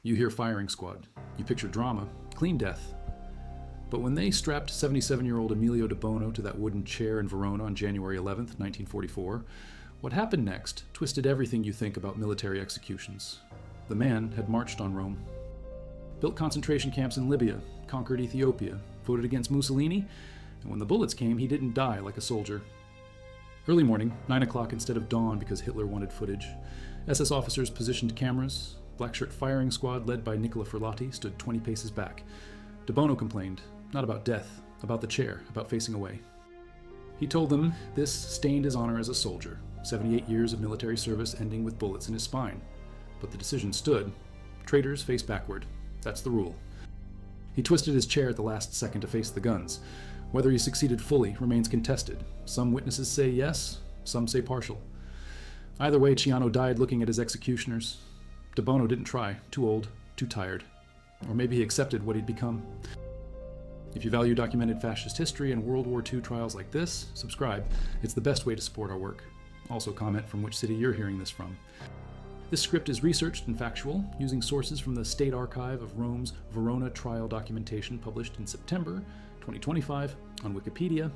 You hear firing squad. You picture drama, clean death. But when they strapped 77-year-old Emilio De Bono to that wooden chair in Verona on January 11th, 1944, what happened next twisted everything you think about military executions. The man had marched on Rome, built concentration camps in Libya, conquered Ethiopia, voted against Mussolini, and when the bullets came, he didn't die like a soldier. Early morning, 9 o'clock instead of dawn because Hitler wanted footage. SS officers positioned cameras. Blackshirt firing squad led by Nicola Ferlati stood 20 paces back. De Bono complained, not about death, about the chair, about facing away. He told them this stained his honor as a soldier, 78 years of military service ending with bullets in his spine. But the decision stood. Traitors face backward. That's the rule. He twisted his chair at the last second to face the guns. Whether he succeeded fully remains contested. Some witnesses say yes, some say partial. Either way, Ciano died looking at his executioners. De Bono didn't try. Too old, too tired. Or maybe he accepted what he'd become. If you value documented fascist history and World War II trials like this, subscribe. It's the best way to support our work. Also comment from which city you're hearing this from. This script is researched and factual, using sources from the State Archive of Rome's Verona Trial documentation published in September 2025 on Wikipedia,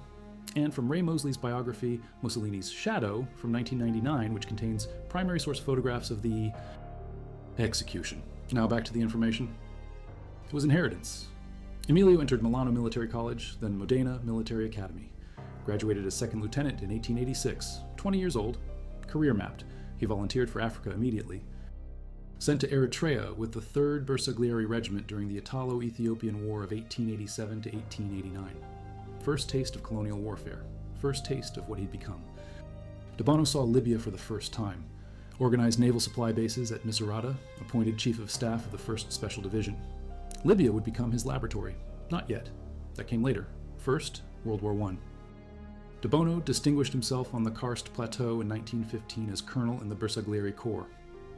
and from Ray Mosley's biography, Mussolini's Shadow, from 1999, which contains primary source photographs of the execution. Now back to the information. It was inheritance. Emilio entered Milano Military College, then Modena Military Academy. Graduated as second lieutenant in 1886, 20 years old, career mapped. He volunteered for Africa immediately. Sent to Eritrea with the 3rd Bersaglieri Regiment during the Italo-Ethiopian War of 1887 to 1889. First taste of colonial warfare. First taste of what he'd become. De Bono saw Libya for the first time. Organized naval supply bases at Misurata, appointed chief of staff of the 1st Special Division. Libya would become his laboratory. Not yet. That came later. First, World War I. De Bono distinguished himself on the Karst Plateau in 1915 as colonel in the Bersaglieri Corps.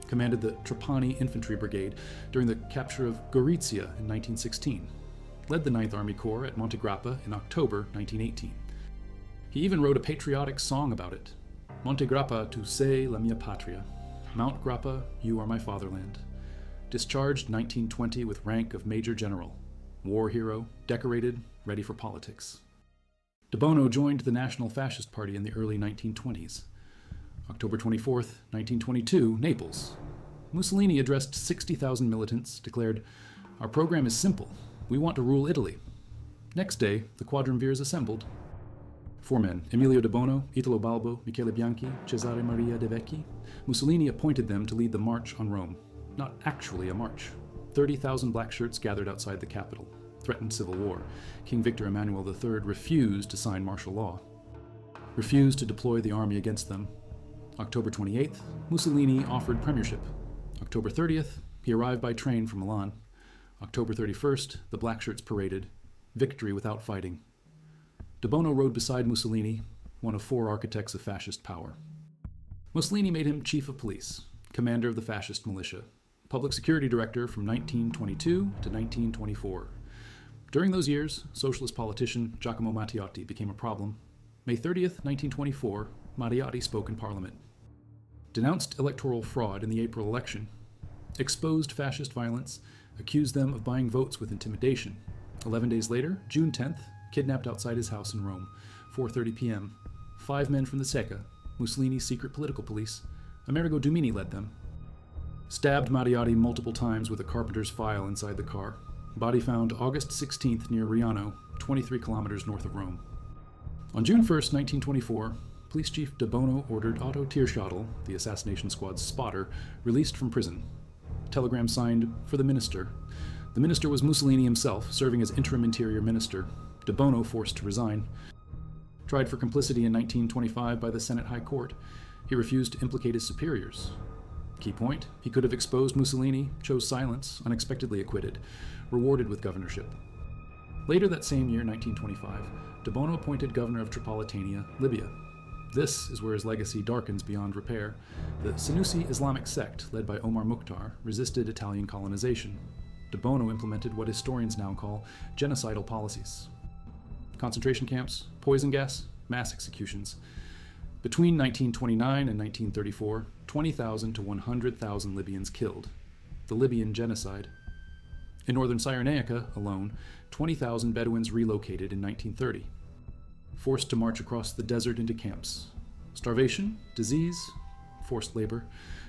Commanded the Trapani Infantry Brigade during the capture of Gorizia in 1916. Led the 9th Army Corps at Monte Grappa in October 1918. He even wrote a patriotic song about it. Monte Grappa, tu sei la mia patria. Mount Grappa, you are my fatherland. Discharged 1920 with rank of Major General. War hero, decorated, ready for politics. De Bono joined the National Fascist Party in the early 1920s. October 24th, 1922, Naples. Mussolini addressed 60,000 militants, declared, "Our program is simple. We want to rule Italy." Next day, the Quadrumvirs assembled. 4 men, Emilio De Bono, Italo Balbo, Michele Bianchi, Cesare Maria De Vecchi. Mussolini appointed them to lead the march on Rome. Not actually a march. 30,000 black shirts gathered outside the capital. Threatened civil war. King Victor Emmanuel III refused to sign martial law. Refused to deploy the army against them. October 28th, Mussolini offered premiership. October 30th, he arrived by train from Milan. October 31st, the black shirts paraded. Victory without fighting. De Bono rode beside Mussolini, one of 4 architects of fascist power. Mussolini made him chief of police, commander of the fascist militia, public security director from 1922 to 1924. During those years, socialist politician Giacomo Matteotti became a problem. May 30th, 1924, Matteotti spoke in Parliament. Denounced electoral fraud in the April election. Exposed fascist violence, accused them of buying votes with intimidation. 11 days later, June 10th, kidnapped outside his house in Rome, 4:30 p.m. 5 men from the Secca, Mussolini's secret political police. Amerigo Dumini led them. Stabbed Matteotti multiple times with a carpenter's file inside the car. Body found August 16th near Riano, 23 kilometers north of Rome. On June 1st, 1924, Police Chief De Bono ordered Otto Tierschadel, the assassination squad's spotter, released from prison. Telegram signed, "For the Minister." The minister was Mussolini himself, serving as interim interior minister. De Bono forced to resign. Tried for complicity in 1925 by the Senate High Court. He refused to implicate his superiors. Key point, he could have exposed Mussolini, chose silence, unexpectedly acquitted, rewarded with governorship. Later that same year, 1925, De Bono appointed governor of Tripolitania, Libya. This is where his legacy darkens beyond repair. The Senussi Islamic sect, led by Omar Mukhtar, resisted Italian colonization. De Bono implemented what historians now call genocidal policies. Concentration camps, poison gas, mass executions. Between 1929 and 1934, 20,000 to 100,000 Libyans killed. the Libyan genocide. In northern Cyrenaica alone, 20,000 Bedouins relocated in 1930, forced to march across the desert into camps. Starvation, disease, forced labor,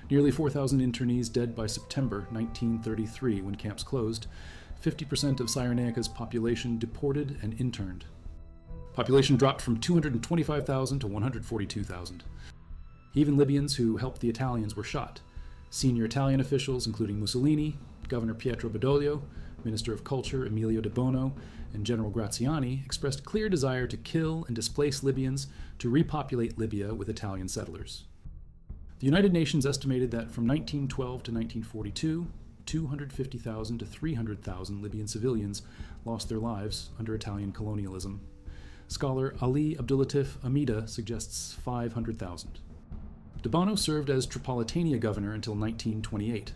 nearly 4,000 internees dead by September 1933 when camps closed, 50% of Cyrenaica's population deported and interned. Population dropped from 225,000 to 142,000. Even Libyans who helped the Italians were shot. Senior Italian officials, including Mussolini, Governor Pietro Badoglio, Minister of Culture Emilio De Bono, and General Graziani, expressed clear desire to kill and displace Libyans to repopulate Libya with Italian settlers. The United Nations estimated that from 1912 to 1942, 250,000 to 300,000 Libyan civilians lost their lives under Italian colonialism. Scholar Ali Abdulatif Amida suggests 500,000. De Bono served as Tripolitania governor until 1928.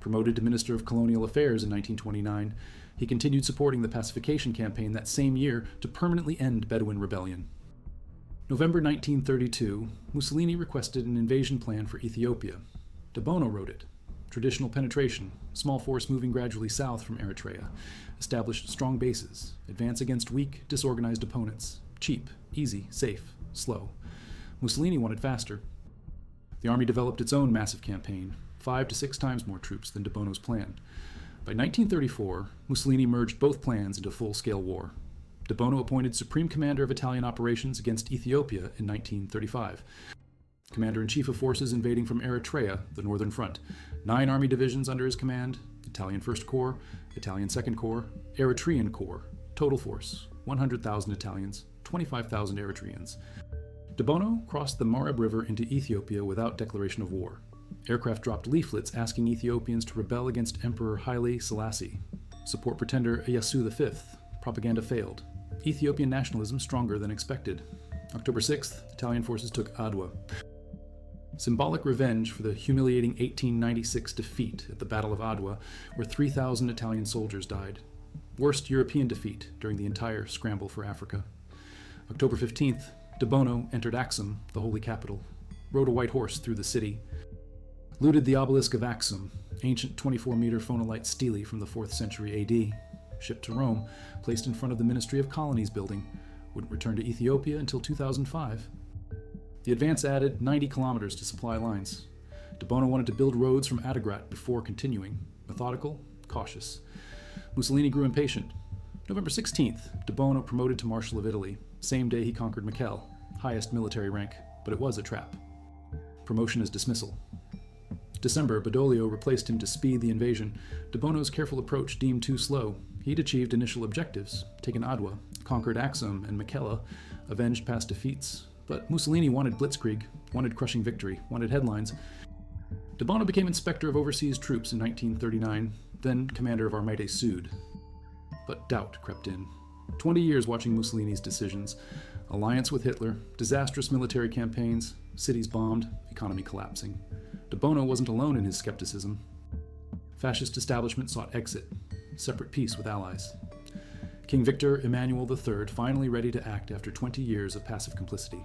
Promoted to Minister of Colonial Affairs in 1929, he continued supporting the pacification campaign that same year to permanently end Bedouin rebellion. November 1932, Mussolini requested an invasion plan for Ethiopia. De Bono wrote it. Traditional penetration, small force moving gradually south from Eritrea, established strong bases, advance against weak, disorganized opponents, cheap, easy, safe, slow. Mussolini wanted faster. The army developed its own massive campaign, 5 to 6 times more troops than De Bono's plan. By 1934, Mussolini merged both plans into full-scale war. De Bono appointed Supreme Commander of Italian Operations against Ethiopia in 1935. Commander-in-Chief of forces invading from Eritrea, the Northern Front. 9 army divisions under his command: Italian First Corps, Italian Second Corps, Eritrean Corps. Total force: 100,000 Italians, 25,000 Eritreans. De Bono crossed the Mareb River into Ethiopia without declaration of war. Aircraft dropped leaflets asking Ethiopians to rebel against Emperor Haile Selassie. Support pretender Iyasu V. Propaganda failed. Ethiopian nationalism stronger than expected. October 6th, Italian forces took Adwa. Symbolic revenge for the humiliating 1896 defeat at the Battle of Adwa, where 3,000 Italian soldiers died. Worst European defeat during the entire scramble for Africa. October 15th, De Bono entered Axum, the holy capital, rode a white horse through the city, looted the obelisk of Axum, ancient 24-meter phonolite stele from the 4th century AD, shipped to Rome, placed in front of the Ministry of Colonies building, wouldn't return to Ethiopia until 2005. The advance added 90 kilometers to supply lines. De Bono wanted to build roads from Adigrat before continuing, methodical, cautious. Mussolini grew impatient. November 16th, De Bono promoted to Marshal of Italy, same day he conquered Mekelle, highest military rank, but it was a trap. Promotion as dismissal. December, Badoglio replaced him to speed the invasion. De Bono's careful approach deemed too slow. He'd achieved initial objectives, taken Adwa, conquered Axum and Mekelle, avenged past defeats. But Mussolini wanted blitzkrieg, wanted crushing victory, wanted headlines. De Bono became inspector of overseas troops in 1939, then commander of Armate Sud. But doubt crept in. 20 years watching Mussolini's decisions, alliance with Hitler, disastrous military campaigns, cities bombed, economy collapsing. De Bono wasn't alone in his skepticism. Fascist establishment sought exit, separate peace with allies. King Victor Emmanuel III finally ready to act after 20 years of passive complicity.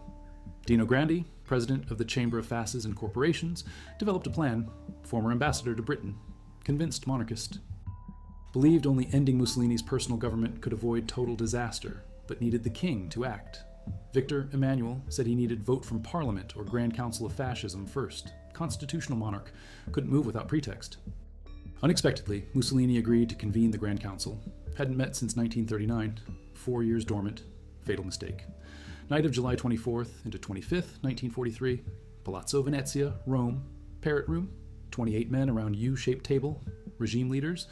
Dino Grandi, president of the Chamber of Fasces and Corporations, developed a plan, former ambassador to Britain, convinced monarchist. Believed only ending Mussolini's personal government could avoid total disaster, but needed the king to act. Victor Emmanuel said he needed vote from Parliament or Grand Council of Fascism first. Constitutional monarch, couldn't move without pretext. Unexpectedly, Mussolini agreed to convene the Grand Council. Hadn't met since 1939, 4 years dormant, fatal mistake. Night of July 24th into 25th, 1943, Palazzo Venezia, Rome, Parrot Room, 28 men around U-shaped table, regime leaders,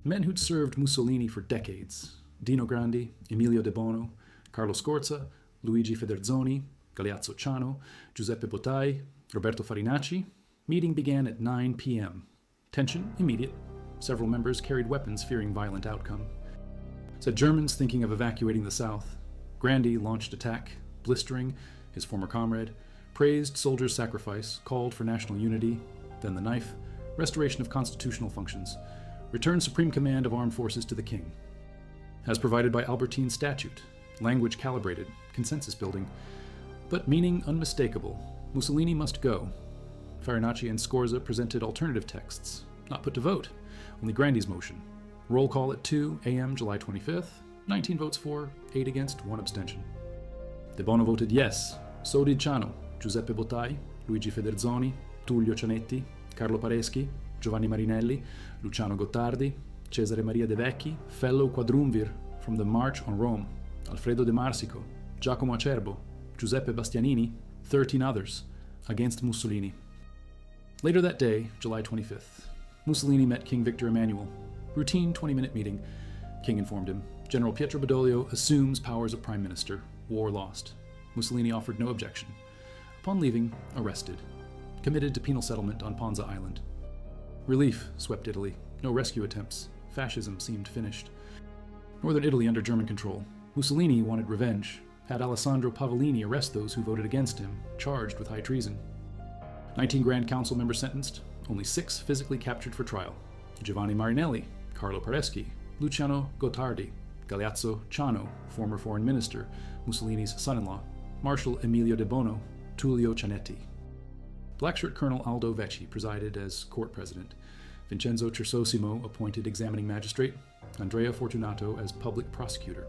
men who'd served Mussolini for decades. Dino Grandi, Emilio De Bono, Carlo Scorza, Luigi Federzoni, Galeazzo Ciano, Giuseppe Bottai, Roberto Farinacci. Meeting began at 9 p.m. Tension immediate. Several members carried weapons fearing violent outcome. Said Germans thinking of evacuating the south. Grandi launched attack, blistering his former comrade, praised soldiers' sacrifice, called for national unity, then the knife, restoration of constitutional functions, returned supreme command of armed forces to the king. As provided by Albertine statute, language calibrated, consensus building, but meaning unmistakable. Mussolini must go. Farinacci and Scorza presented alternative texts. not put to vote, only Grandi's motion. Roll call at 2 a.m. July 25th, 19 votes for, 8 against, 1 abstention. De Bono voted yes, so did Ciano, Giuseppe Bottai, Luigi Federzoni, Tullio Cianetti, Carlo Pareschi, Giovanni Marinelli, Luciano Gottardi, Cesare Maria De Vecchi, fellow Quadrumvir from the March on Rome, Alfredo De Marsico, Giacomo Acerbo, Giuseppe Bastianini, 13 others, against Mussolini. Later that day, July 25th, Mussolini met King Victor Emmanuel. Routine 20-minute meeting. King informed him, General Pietro Badoglio assumes powers of Prime Minister. War lost. Mussolini offered no objection. Upon leaving, arrested. Committed to penal settlement on Ponza Island. Relief swept Italy. No rescue attempts. Fascism seemed finished. Northern Italy under German control. Mussolini wanted revenge. Had Alessandro Pavellini arrest those who voted against him, charged with high treason. 19 Grand Council members sentenced, only 6 physically captured for trial. Giovanni Marinelli, Carlo Pareschi, Luciano Gottardi, Galeazzo Ciano, former foreign minister, Mussolini's son-in-law, Marshal Emilio De Bono, Tullio Cianetti. Blackshirt Colonel Aldo Vecchi presided as court president, Vincenzo Cersosimo appointed examining magistrate, Andrea Fortunato as public prosecutor.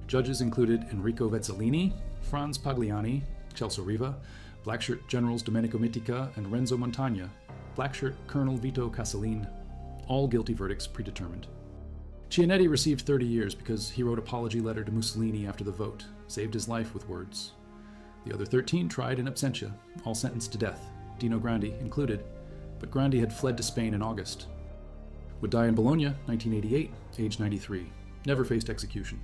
Judges included Enrico Vezzolini, Franz Pagliani, Celso Riva, Blackshirt Generals Domenico Mitica and Renzo Montagna, Blackshirt Colonel Vito Casalin, all guilty verdicts predetermined. Cianetti received 30 years because he wrote apology letter to Mussolini after the vote, saved his life with words. The other 13 tried in absentia, all sentenced to death, Dino Grandi included, but Grandi had fled to Spain in August. Would die in Bologna, 1988, age 93, never faced execution.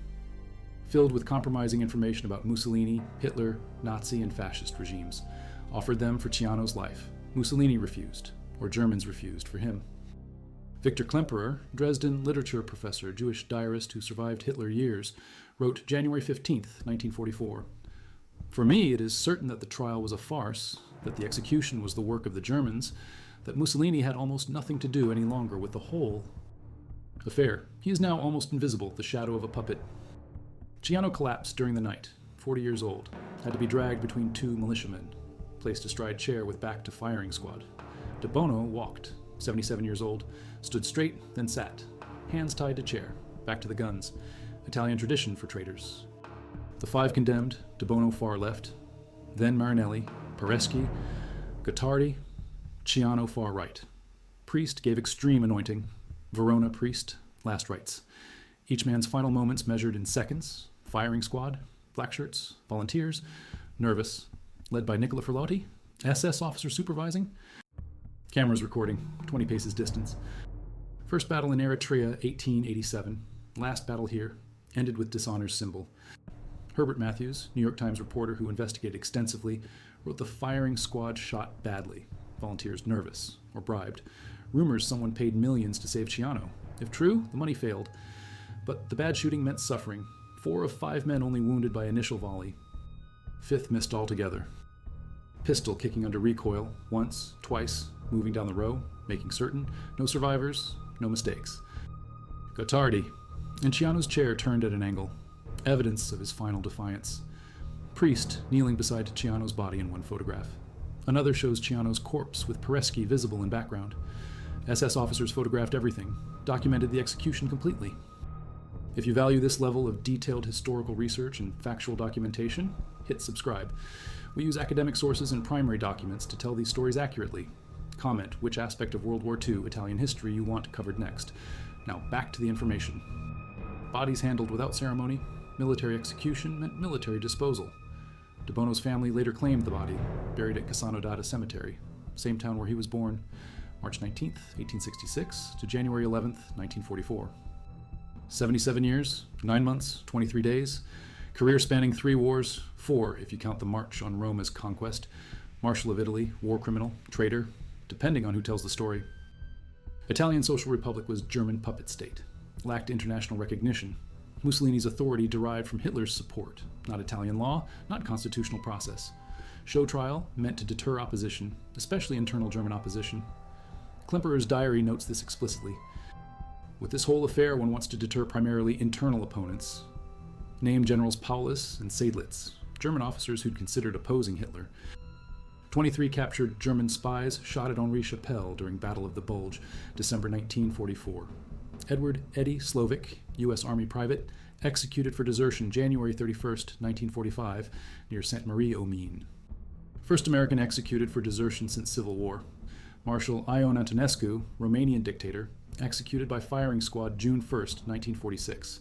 Filled with compromising information about Mussolini, Hitler, Nazi, and fascist regimes, offered them for Ciano's life. Mussolini refused, or Germans refused for him. Victor Klemperer, Dresden literature professor, Jewish diarist who survived Hitler years, wrote January 15, 1944, "For me, it is certain that the trial was a farce, that the execution was the work of the Germans, that Mussolini had almost nothing to do any longer with the whole affair. He is now almost invisible, the shadow of a puppet." Ciano collapsed during the night, 40 years old, had to be dragged between 2 militiamen, placed astride chair with back to firing squad. De Bono walked, 77 years old, stood straight, then sat, hands tied to chair, back to the guns, Italian tradition for traitors. The 5 condemned, De Bono far left, then Marinelli, Pareschi, Gottardi, Ciano far right. Priest gave extreme anointing, Verona priest, last rites. Each man's final moments measured in seconds, firing squad, black shirts, volunteers, nervous, led by Nicola Ferlotti, SS officer supervising. Cameras recording, 20 paces distance. First battle in Eritrea, 1887. Last battle here, ended with dishonor's symbol. Herbert Matthews, New York Times reporter who investigated extensively, wrote the firing squad shot badly. Volunteers nervous, or bribed. Rumors someone paid millions to save Ciano. If true, the money failed. But the bad shooting meant suffering. 4 of 5 men only wounded by initial volley. 5th missed altogether. Pistol kicking under recoil, once, twice, moving down the row, making certain, no survivors, no mistakes. Gottardi, and Ciano's chair turned at an angle, evidence of his final defiance. Priest kneeling beside Ciano's body in one photograph. Another shows Ciano's corpse with Pareschi visible in background. SS officers photographed everything, documented the execution completely. If you value this level of detailed historical research and factual documentation, hit subscribe. We use academic sources and primary documents to tell these stories accurately. Comment which aspect of World War II Italian history you want covered next. Now back to the information. Bodies handled without ceremony. Military execution meant military disposal. De Bono's family later claimed the body, buried at Cassano d'Adda Cemetery, same town where he was born, March 19, 1866 to January 11, 1944. 77 years, 9 months, 23 days, career spanning 3 wars, 4 if you count the March on Rome as conquest, Marshal of Italy, war criminal, traitor, depending on who tells the story. Italian Social Republic was German puppet state, lacked international recognition. Mussolini's authority derived from Hitler's support, not Italian law, not constitutional process. Show trial meant to deter opposition, especially internal German opposition. Klemperer's diary notes this explicitly. With this whole affair, one wants to deter primarily internal opponents. Name Generals Paulus and Seydlitz, German officers who'd considered opposing Hitler. 23 captured German spies shot at Henri Chapelle during Battle of the Bulge, December 1944. Edward Eddie Slovic, U.S. Army private, executed for desertion January 31st, 1945, near Sainte-Marie-aux-Mines. First American executed for desertion since Civil War. Marshal Ion Antonescu, Romanian dictator, executed by firing squad June 1st, 1946.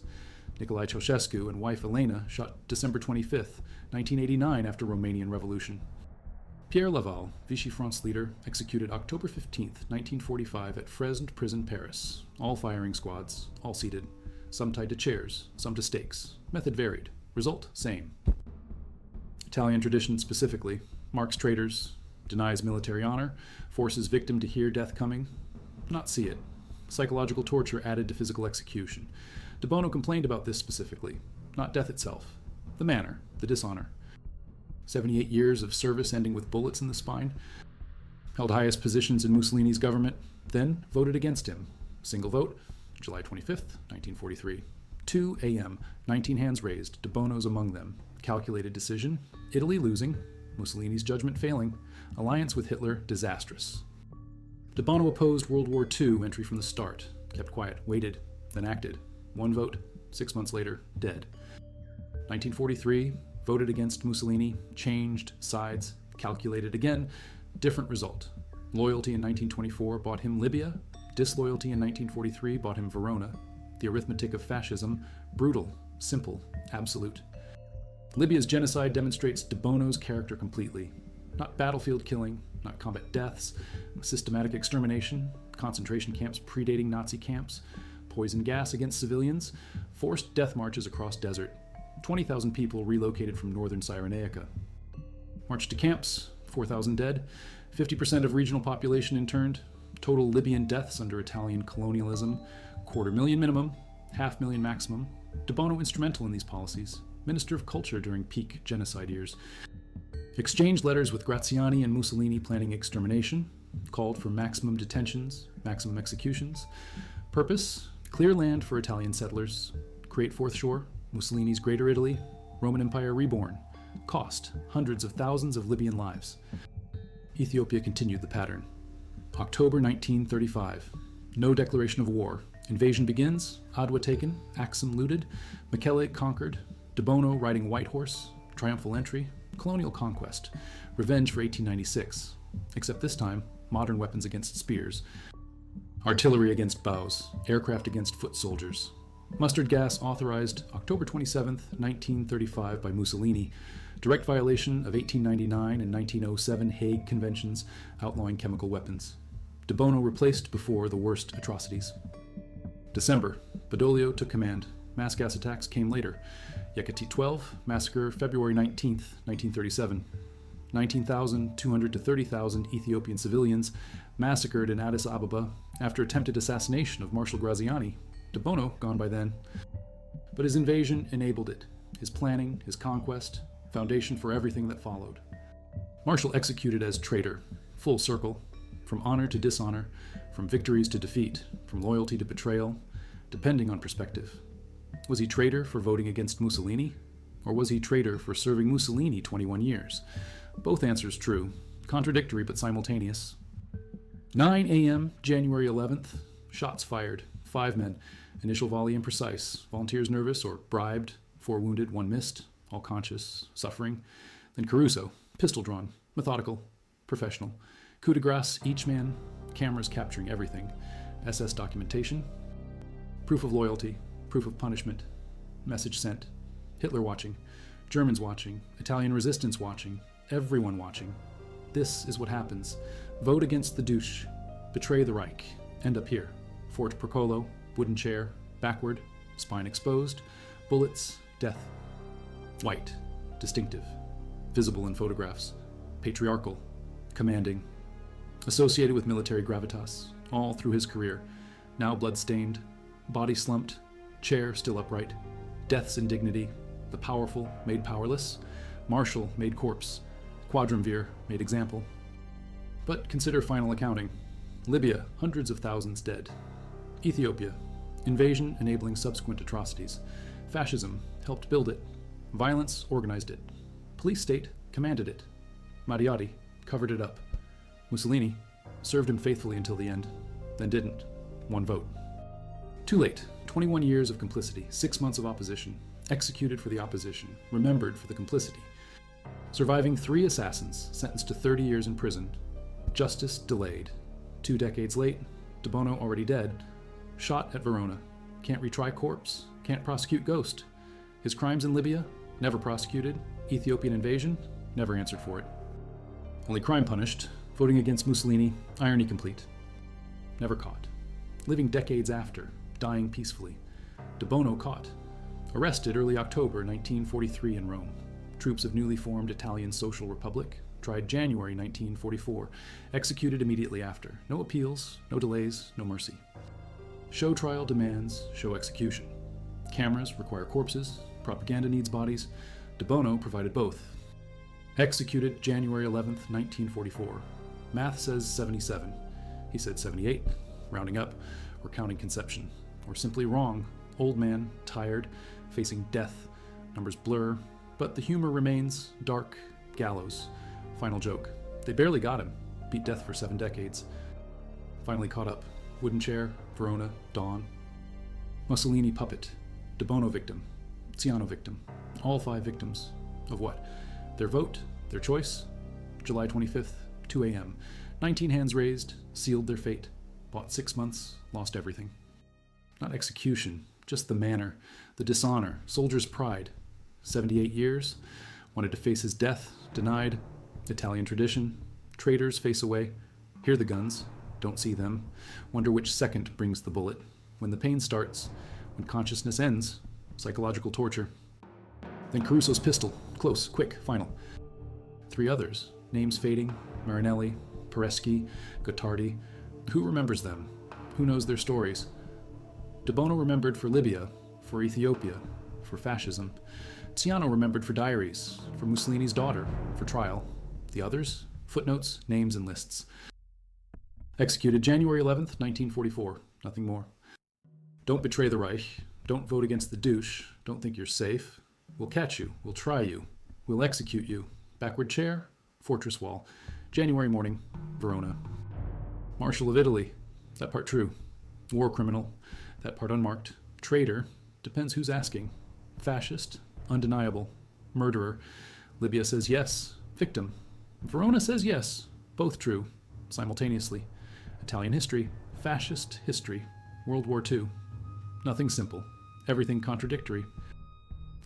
Nicolae Ceausescu and wife Elena shot December 25th, 1989 after Romanian Revolution. Pierre Laval, Vichy France leader, executed October 15th, 1945 at Fresnes Prison, Paris. All firing squads, all seated. Some tied to chairs, some to stakes. Method varied. Result, same. Italian tradition specifically, marks traitors, denies military honor, forces victim to hear death coming, not see it. Psychological torture added to physical execution. De Bono complained about this specifically, not death itself. The manner, the dishonor. 78 years of service ending with bullets in the spine. Held highest positions in Mussolini's government, then voted against him. Single vote, July 25th, 1943. 2 a.m., 19 hands raised, De Bono's among them. Calculated decision, Italy losing, Mussolini's judgment failing, alliance with Hitler disastrous. De Bono opposed World War II entry from the start, kept quiet, waited, then acted. 1 vote, 6 months later, dead. 1943, voted against Mussolini, changed sides, calculated again, different result. Loyalty in 1924 bought him Libya, disloyalty in 1943 bought him Verona. The arithmetic of fascism, brutal, simple, absolute. Libya's genocide demonstrates De Bono's character completely. Not battlefield killing, not combat deaths, systematic extermination, concentration camps predating Nazi camps, poison gas against civilians, forced death marches across desert. 20,000 people relocated from northern Cyrenaica. March to camps, 4,000 dead, 50% of regional population interned, total Libyan deaths under Italian colonialism, 250,000 minimum, 500,000 maximum. De Bono instrumental in these policies, Minister of Culture during peak genocide years. Exchanged letters with Graziani and Mussolini planning extermination, called for maximum detentions, maximum executions. Purpose, clear land for Italian settlers, create Fourth Shore, Mussolini's Greater Italy, Roman Empire reborn. Cost, hundreds of thousands of Libyan lives. Ethiopia continued the pattern. October 1935. No declaration of war. Invasion begins, Adwa taken, Axum looted, Mekelle conquered, De Bono riding White Horse, triumphal entry, colonial conquest, revenge for 1896. Except this time, modern weapons against spears, artillery against bows, aircraft against foot soldiers. Mustard gas authorized October 27, 1935 by Mussolini, direct violation of 1899 and 1907 Hague Conventions outlawing chemical weapons. De Bono replaced before the worst atrocities. December, Badoglio took command. Mass gas attacks came later. Yekati 12, massacre February 19, 1937. 19,200 to 30,000 Ethiopian civilians massacred in Addis Ababa after attempted assassination of Marshal Graziani. De Bono, gone by then. But his invasion enabled it. His planning, his conquest, foundation for everything that followed. Marshal executed as traitor, full circle, from honor to dishonor, from victories to defeat, from loyalty to betrayal, depending on perspective. Was he traitor for voting against Mussolini? Or was he traitor for serving Mussolini 21 years? Both answers true, contradictory but simultaneous. 9 a.m., January 11th, shots fired, 5 men, initial volley imprecise, volunteers nervous or bribed, 4 wounded, 1 missed, all conscious, suffering. Then Caruso, pistol drawn, methodical, professional. Coup de grace, each man, cameras capturing everything. SS documentation, proof of loyalty, proof of punishment, message sent, Hitler watching, Germans watching, Italian resistance watching, everyone watching. This is what happens. Vote against the Duce, betray the Reich, end up here. Fort Procolo, wooden chair, backward, spine exposed, bullets, death. White, distinctive, visible in photographs, patriarchal, commanding, associated with military gravitas, all through his career, now blood-stained, body slumped, chair still upright, death's indignity, the powerful made powerless, Marshal made corpse, Quadrumviri made example. But consider final accounting. Libya, hundreds of thousands dead. Ethiopia, invasion enabling subsequent atrocities. Fascism helped build it. Violence organized it. Police state commanded it. Mariatti covered it up. Mussolini served him faithfully until the end, then didn't. 1 vote. Too late. 21 years of complicity, 6 months of opposition, executed for the opposition, remembered for the complicity. Surviving 3 assassins, sentenced to 30 years in prison. Justice delayed. 2 decades late, De Bono already dead. Shot at Verona. Can't retry corpse. Can't prosecute ghost. His crimes in Libya? Never prosecuted. Ethiopian invasion? Never answered for it. Only crime punished. Voting against Mussolini, irony complete. Never caught. Living decades after, dying peacefully. De Bono caught. Arrested early October 1943 in Rome. Troops of newly formed Italian Social Republic. Tried January 1944. Executed immediately after. No appeals, no delays, no mercy. Show trial demands show execution. Cameras require corpses. Propaganda needs bodies. De Bono provided both. Executed January 11th, 1944. Math says 77. He said 78. Rounding up, or counting conception. Or simply wrong. Old man, tired, facing death. Numbers blur, but the humor remains. Dark, gallows. Final joke. They barely got him. Beat death for 7 decades. Finally caught up. Wooden chair, Verona, dawn. Mussolini puppet. De Bono victim. Ciano victim. All 5 victims. Of what? Their vote, their choice. July 25th, 2 a.m. 19 hands raised, sealed their fate. Bought 6 months, lost everything. Not execution, just the manner, the dishonor, soldier's pride. 78 years, wanted to face his death, denied. Italian tradition, traitors face away. Hear the guns, don't see them. Wonder which second brings the bullet. When the pain starts, when consciousness ends, psychological torture. Then Caruso's pistol, close, quick, final. 3 others, names fading, Marinelli, Pereschi, Gottardi. Who remembers them? Who knows their stories? De Bono remembered for Libya, for Ethiopia, for fascism. Ciano remembered for diaries, for Mussolini's daughter, for trial. The others? Footnotes, names, and lists. Executed January 11th, 1944. Nothing more. Don't betray the Reich. Don't vote against the Duce. Don't think you're safe. We'll catch you. We'll try you. We'll execute you. Backward chair, fortress wall. January morning, Verona. Marshal of Italy. That part true. War criminal. That part unmarked. Traitor. Depends who's asking. Fascist. Undeniable. Murderer. Libya says yes. Victim. Verona says yes. Both true. Simultaneously. Italian history. Fascist history. World War II. Nothing simple. Everything contradictory.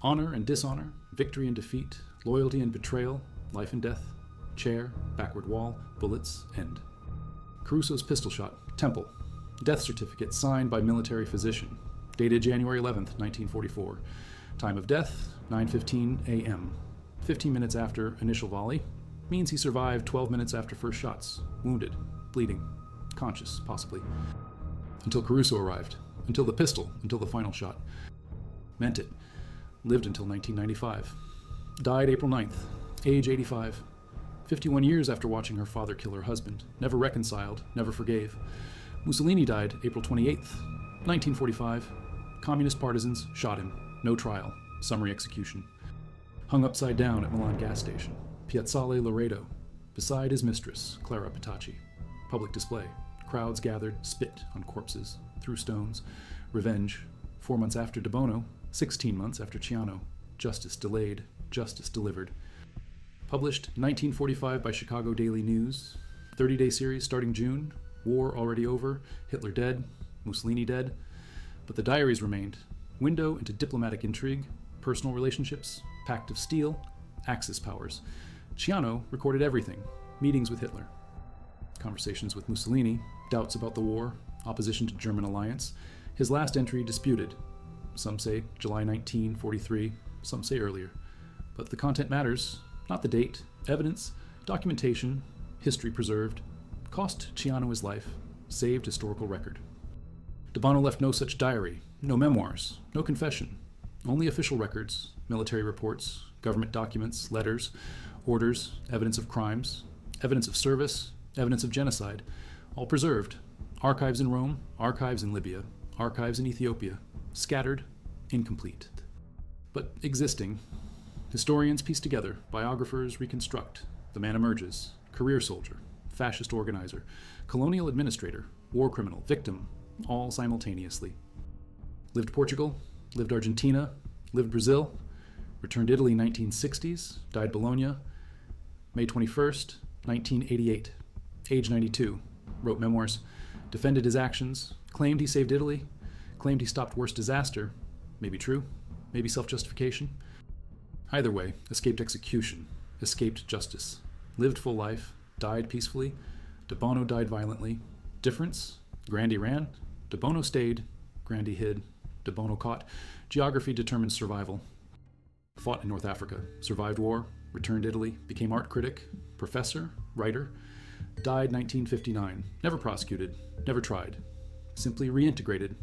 Honor and dishonor. Victory and defeat. Loyalty and betrayal. Life and death. Chair. Backward wall. Bullets. End. Caruso's pistol shot. Temple. Death certificate signed by military physician. Dated January 11th, 1944. Time of death, 9:15 a.m. 15 minutes after initial volley. Means he survived 12 minutes after first shots. Wounded. Bleeding. Conscious, possibly. Until Caruso arrived. Until the pistol. Until the final shot. Meant it. Lived until 1995. Died April 9th. Age 85. 51 years after watching her father kill her husband. Never reconciled. Never forgave. Mussolini died April 28th, 1945. Communist partisans shot him. No trial. Summary execution. Hung upside down at Milan gas station. Piazzale Loreto. Beside his mistress, Clara Petacci. Public display. Crowds gathered, spit on corpses, threw stones. Revenge. 4 months after De Bono, 16 months after Ciano. Justice delayed. Justice delivered. Published 1945 by Chicago Daily News. 30-day series starting June. War already over. Hitler dead. Mussolini dead. But the diaries remained. Window into diplomatic intrigue, personal relationships, pact of steel, Axis powers. Ciano recorded everything. Meetings with Hitler. Conversations with Mussolini. Doubts about the war. Opposition to German alliance. His last entry disputed. Some say July 1943. Some say earlier. But the content matters. Not the date. Evidence. Documentation. History preserved. Cost Ciano his life. Saved historical record. De Bono left no such diary. No memoirs. No confession. Only official records. Military reports. Government documents. Letters. Orders. Evidence of crimes. Evidence of service. Evidence of genocide. All preserved. Archives in Rome. Archives in Libya. Archives in Ethiopia. Scattered. Incomplete. But existing. Historians piece together. Biographers reconstruct. The man emerges. career soldier, fascist organizer, colonial administrator, war criminal, victim, all simultaneously. Lived Portugal, lived Argentina, lived Brazil, returned Italy 1960s, died Bologna, May 21st, 1988, age 92, wrote memoirs, defended his actions, claimed he saved Italy, claimed he stopped worst disaster, maybe true, maybe self-justification. Either way, escaped execution, escaped justice, lived full life, died peacefully. De Bono died violently. Difference? Grandi ran, De Bono stayed, Grandi hid, De Bono caught. Geography determined survival. Fought in North Africa, survived war, returned Italy, became art critic, professor, writer, died 1959, never prosecuted, never tried, simply reintegrated.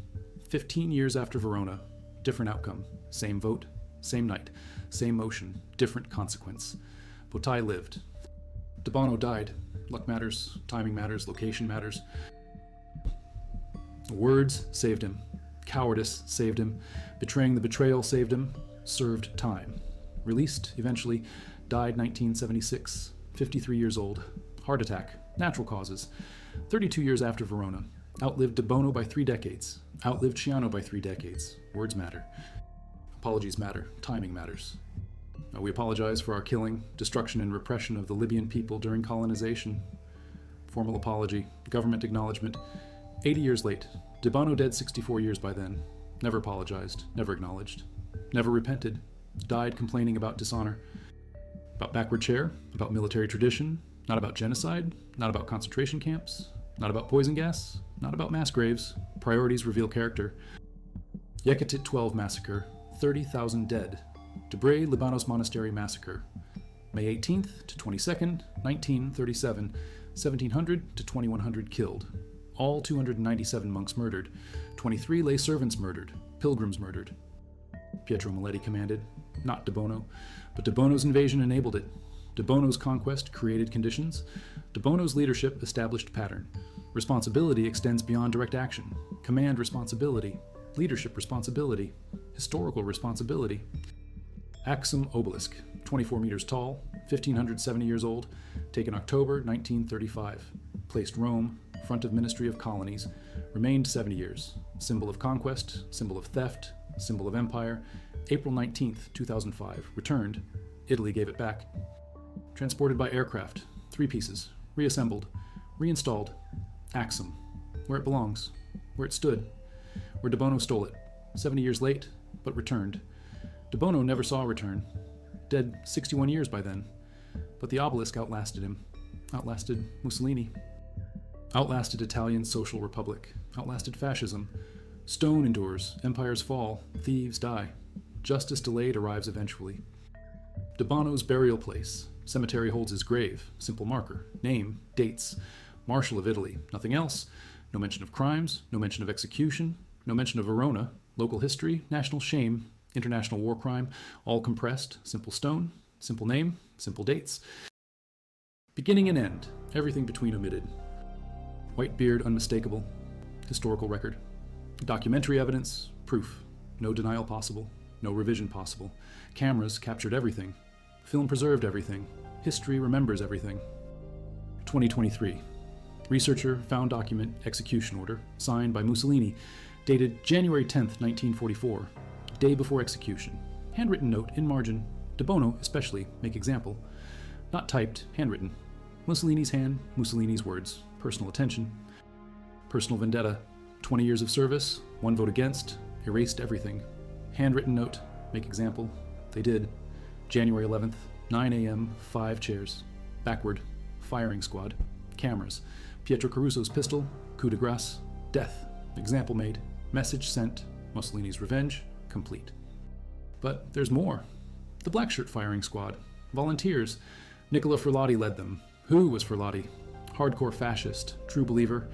15 years after Verona, different outcome, same vote, same night, same motion, different consequence. Bottai lived. De Bono died. Luck matters, timing matters, location matters. Words saved him. Cowardice saved him. Betraying the betrayal saved him. Served time. Released, eventually, died 1976, 53 years old. Heart attack, natural causes. 32 years after Verona. Outlived De Bono by 3 decades. Outlived Ciano by 3 decades. Words matter. Apologies matter. Timing matters. We apologize for our killing, destruction, and repression of the Libyan people during colonization. Formal apology, government acknowledgement. 80 years late. De Bono dead 64 years by then. Never apologized, never acknowledged, never repented. Died complaining about dishonor. About backward chair, about military tradition, not about genocide, not about concentration camps, not about poison gas, not about mass graves. Priorities reveal character. Yekatit 12 massacre, 30,000 dead. Debre Libanos Monastery massacre, May 18th to 22nd, 1937, 1700 to 2100 killed. All 297 monks murdered, 23 lay servants murdered, pilgrims murdered. Pietro Maletti commanded, not De Bono, but De Bono's invasion enabled it. De Bono's conquest created conditions. De Bono's leadership established pattern. Responsibility extends beyond direct action. Command responsibility, leadership responsibility, historical responsibility. Axum Obelisk, 24 meters tall, 1570 years old, taken October 1935. Placed Rome, front of Ministry of Colonies, remained 70 years. Symbol of conquest, symbol of theft, symbol of empire. April 19th, 2005. Returned. Italy gave it back. Transported by aircraft, 3 pieces, reassembled, reinstalled. Axum, where it belongs, where it stood, where De Bono stole it. 70 years late, but returned. De Bono never saw a return. Dead 61 years by then. But the obelisk outlasted him. Outlasted Mussolini. Outlasted Italian Social Republic. Outlasted fascism. Stone endures, empires fall, thieves die. Justice delayed arrives eventually. De Bono's burial place. Cemetery holds his grave. Simple marker. Name. Dates. Marshal of Italy. Nothing else. No mention of crimes. No mention of execution. No mention of Verona. Local history. National shame. International war crime, all compressed, simple stone, simple name, simple dates. Beginning and end, everything between omitted. White beard unmistakable, historical record. Documentary evidence, proof. No denial possible, no revision possible. Cameras captured everything. Film preserved everything. History remembers everything. 2023. Researcher found document execution order, signed by Mussolini, dated January 10th, 1944. Day before execution. Handwritten note in margin. De Bono, especially, make example. Not typed, handwritten. Mussolini's hand, Mussolini's words. Personal attention. Personal vendetta. 20 years of service, 1 vote against, erased everything. Handwritten note, make example. They did. January 11th, 9 a.m., 5 chairs. Backward. Firing squad. Cameras. Pietro Caruso's pistol. Coup de grace. Death. Example made. Message sent. Mussolini's revenge. Complete. But there's more. The black shirt firing squad. Volunteers. Nicola Furlati led them. Who was Furlati? Hardcore fascist, true believer.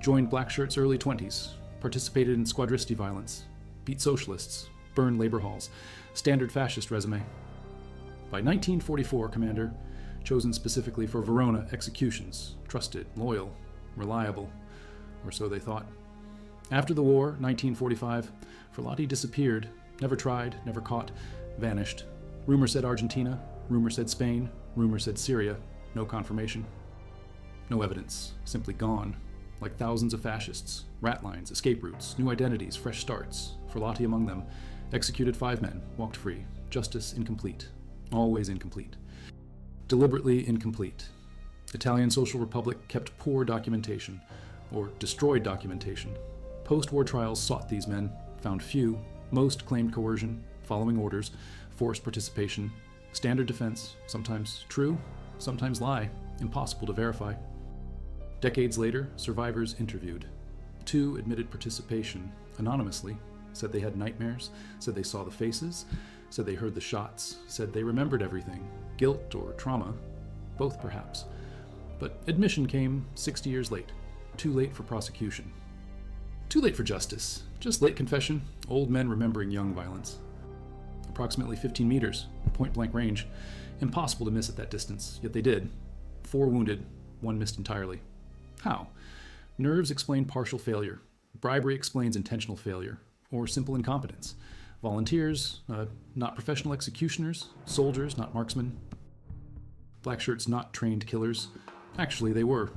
Joined black shirts early 20s. Participated in squadristi violence. Beat socialists. Burned labor halls. Standard fascist resume. By 1944, commander. Chosen specifically for Verona executions. Trusted, loyal, reliable. Or so they thought. After the war, 1945, Furlati disappeared, never tried, never caught, vanished. Rumor said Argentina, rumor said Spain, rumor said Syria. no confirmation. No evidence, simply gone, like thousands of fascists, rat lines, escape routes, new identities, fresh starts. Ferlati among them. Executed 5 men, walked free. Justice incomplete. Always incomplete. Deliberately incomplete. Italian Social Republic kept poor documentation, or destroyed documentation. Post-war trials sought these men, found few. Most claimed coercion, following orders, forced participation, standard defense, sometimes true, sometimes lie, impossible to verify. Decades later, survivors interviewed. 2 admitted participation, anonymously, said they had nightmares, said they saw the faces, said they heard the shots, said they remembered everything, guilt or trauma, both perhaps. But admission came 60 years late, too late for prosecution. Too late for justice, just late confession, old men remembering young violence. Approximately 15 meters, point-blank range, impossible to miss at that distance, yet they did. 4 wounded, 1 missed entirely. How? Nerves explain partial failure. Bribery explains intentional failure, or simple incompetence. Volunteers, not professional executioners. Soldiers, not marksmen. Black shirts, not trained killers. Actually, they were.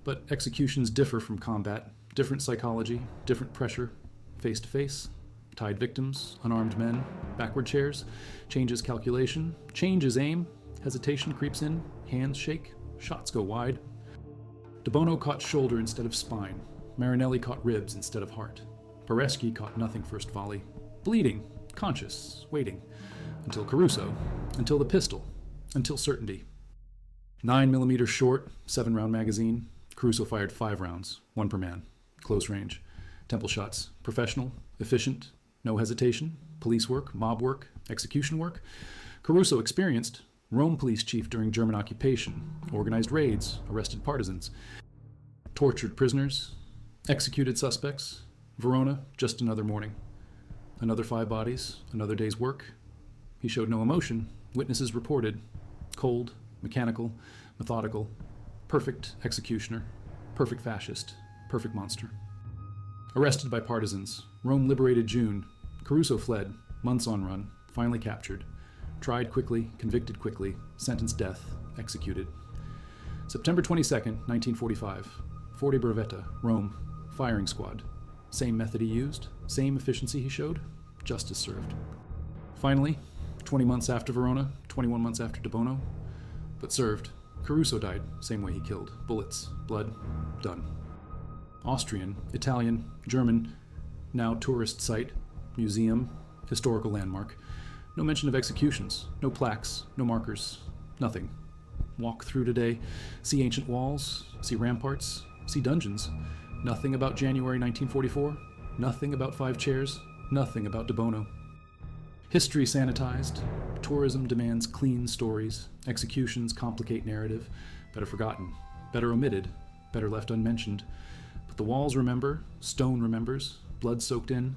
But executions differ from combat. Different psychology, different pressure. Face-to-face. Tied victims, unarmed men. Backward chairs. Changes calculation. Changes aim. Hesitation creeps in. Hands shake. Shots go wide. De Bono caught shoulder instead of spine. Marinelli caught ribs instead of heart. Pereschi caught nothing first volley. Bleeding, conscious, waiting. Until Caruso. Until the pistol. Until certainty. 9mm short, 7-round magazine. Caruso fired 5 rounds, 1 per man. Close range. Temple shots. Professional, efficient, no hesitation. Police work, mob work, execution work. Caruso experienced. Rome police chief during German occupation, organized raids, arrested partisans, tortured prisoners, executed suspects. Verona, just another morning. Another 5 bodies, another day's work. He showed no emotion. Witnesses reported. Cold, mechanical, methodical, perfect executioner, perfect fascist, perfect monster. Arrested by partisans. Rome liberated June. Caruso fled, months on run, finally captured. Tried quickly, convicted quickly, sentenced death, executed. September 22nd, 1945. Forte Brevetta, Rome, firing squad. Same method he used, same efficiency he showed, justice served. Finally, 20 months after Verona, 21 months after De Bono, but served. Caruso died, same way he killed. Bullets, blood, done. Austrian, Italian, German, now tourist site, museum, historical landmark. No mention of executions, no plaques, no markers, nothing. Walk through today, see ancient walls, see ramparts, see dungeons. Nothing about January 1944, nothing about 5 chairs, nothing about De Bono. History sanitized, tourism demands clean stories, executions complicate narrative, better forgotten, better omitted, better left unmentioned. But the walls remember, stone remembers, blood soaked in,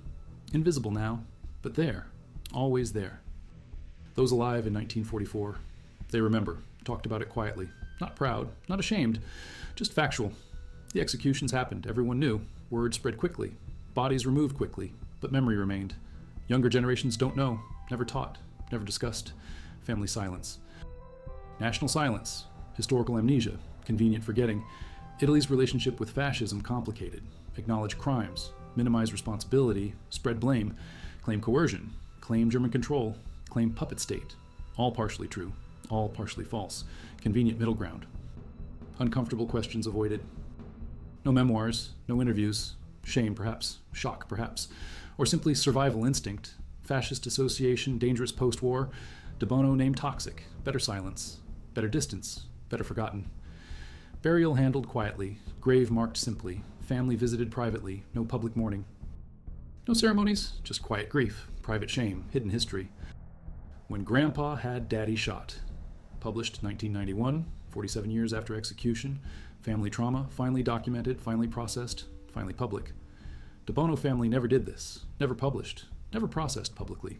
invisible now, but there, always there. Those alive in 1944, they remember, talked about it quietly, not proud, not ashamed, just factual. The executions happened, everyone knew, word spread quickly, bodies removed quickly, but memory remained. Younger generations don't know, never taught, never discussed. Family silence. National silence, historical amnesia, convenient forgetting. Italy's relationship with fascism complicated. Acknowledge crimes, minimize responsibility, spread blame, claim coercion, claim German control, claim puppet state. All partially true, all partially false. Convenient middle ground. Uncomfortable questions avoided. No memoirs, no interviews. Shame, perhaps. Shock, perhaps. Or simply survival instinct. Fascist association, dangerous post-war. De Bono named toxic. Better silence. Better distance. Better forgotten. Burial handled quietly. Grave marked simply. Family visited privately. No public mourning. No ceremonies, just quiet grief. Private shame. Hidden history. When Grandpa Had Daddy Shot. Published 1991, 47 years after execution. Family trauma, finally documented, finally processed, finally public. De Bono family never did this, never published, never processed publicly.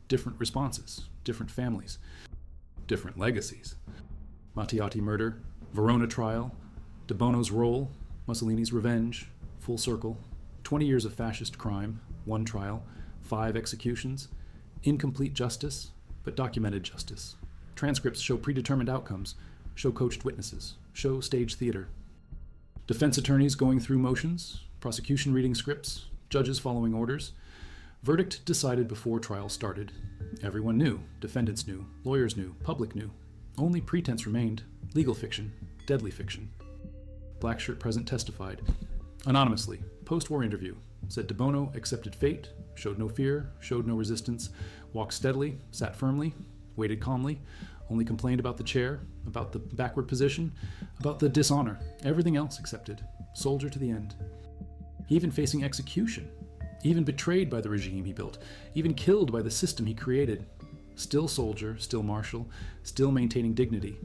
Different responses, different families, different legacies. Mattiati murder, Verona trial, De Bono's role, Mussolini's revenge, full circle, 20 years of fascist crime, 1 trial, 5 executions, incomplete justice, but documented justice. Transcripts show predetermined outcomes, show coached witnesses, show stage theater. Defense attorneys going through motions, prosecution reading scripts, judges following orders. Verdict decided before trial started. Everyone knew, defendants knew, lawyers knew, public knew. Only pretense remained, legal fiction, deadly fiction. Black shirt present testified. Anonymously, post-war interview, said De Bono accepted fate, showed no fear, showed no resistance, walked steadily, sat firmly, waited calmly, only complained about the chair, about the backward position, about the dishonor, everything else accepted, soldier to the end. Even facing execution, even betrayed by the regime he built, even killed by the system he created. Still soldier, still marshal, still maintaining dignity.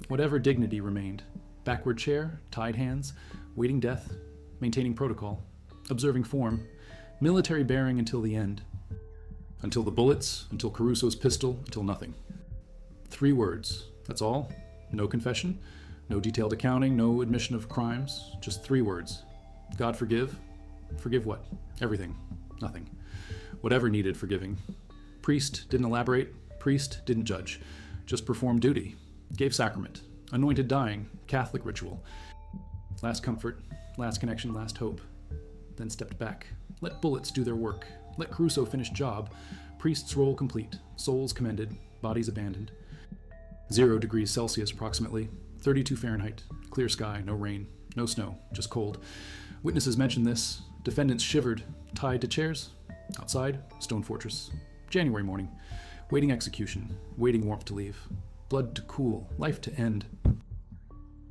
Whatever dignity remained. Backward chair, tied hands, waiting death, maintaining protocol, observing form, military bearing until the end. Until the bullets, until Caruso's pistol, until nothing. 3 words, that's all. No confession, no detailed accounting, no admission of crimes, just 3 words. God forgive. Forgive what? Everything. Nothing. Whatever needed forgiving. Priest didn't elaborate. Priest didn't judge. Just performed duty. Gave sacrament. Anointed dying. Catholic ritual. Last comfort. Last connection. Last hope. Then stepped back. Let bullets do their work. Let Caruso finish job. Priest's role complete. Souls commended. Bodies abandoned. 0 degrees Celsius approximately. 32 Fahrenheit. Clear sky. No rain. No snow. Just cold. Witnesses mentioned this. Defendants shivered, tied to chairs. Outside, stone fortress. January morning. Waiting execution. Waiting warmth to leave. Blood to cool. Life to end.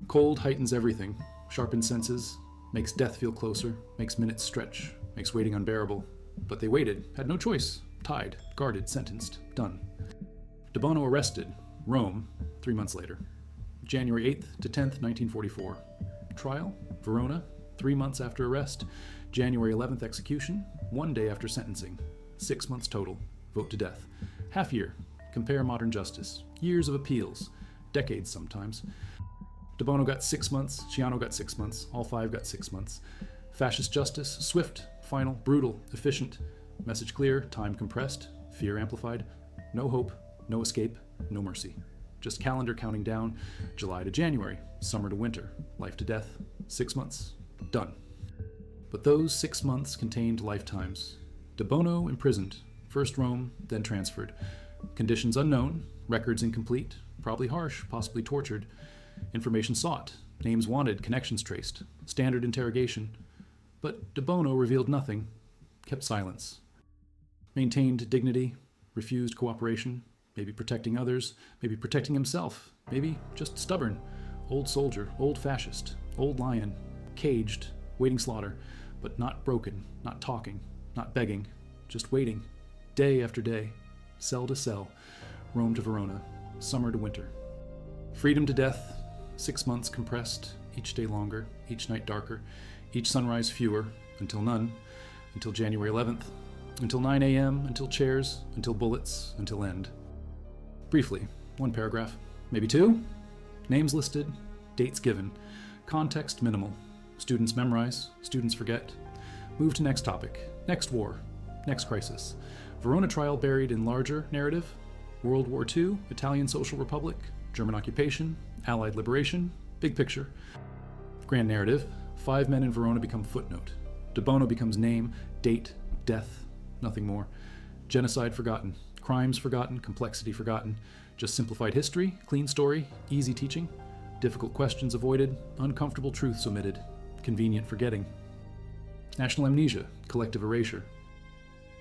Cold heightens everything. Sharpens senses. Makes death feel closer. Makes minutes stretch. Makes waiting unbearable. But they waited. Had no choice. Tied. Guarded. Sentenced. Done. De Bono arrested. Rome. 3 months later. January 8th to 10th, 1944. Trial. Verona. 3 months after arrest. January 11th execution, 1 day after sentencing. 6 months total. Vote to death. Half year. Compare modern justice. Years of appeals. Decades sometimes. De Bono got 6 months. Ciano got 6 months. All 5 got 6 months. Fascist justice. Swift. Final. Brutal. Efficient. Message clear. Time compressed. Fear amplified. No hope. No escape. No mercy. Just calendar counting down. July to January. Summer to winter. Life to death. 6 months. Done. But those 6 months contained lifetimes. De Bono imprisoned, first Rome, then transferred. Conditions unknown, records incomplete, probably harsh, possibly tortured. Information sought, names wanted, connections traced, standard interrogation. But De Bono revealed nothing, kept silence. Maintained dignity, refused cooperation, maybe protecting others, maybe protecting himself, maybe just stubborn. Old soldier, old fascist, old lion, caged, waiting slaughter, but not broken, not talking, not begging, just waiting, day after day, cell to cell, Rome to Verona, summer to winter. Freedom to death, 6 months compressed, each day longer, each night darker, each sunrise fewer, until none, until January 11th, until 9 a.m., until chairs, until bullets, until end. Briefly, 1 paragraph, maybe 2. Names listed, dates given, context minimal. Students memorize, students forget. Move to next topic, next war, next crisis. Verona Trial buried in larger narrative. World War II, Italian Social Republic, German occupation, Allied liberation, big picture. Grand narrative, 5 men in Verona become footnote. De Bono becomes name, date, death, nothing more. Genocide forgotten, crimes forgotten, complexity forgotten. Just simplified history, clean story, easy teaching. Difficult questions avoided, uncomfortable truths omitted. Convenient forgetting. National amnesia, collective erasure.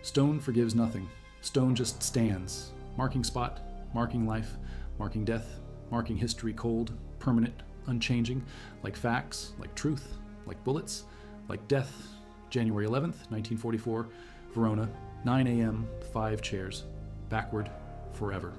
Stone forgives nothing. Stone just stands. Marking spot, marking life, marking death, marking history cold, permanent, unchanging, like facts, like truth, like bullets, like death. January 11th, 1944, Verona, 9 a.m., 5 chairs. Backward, forever.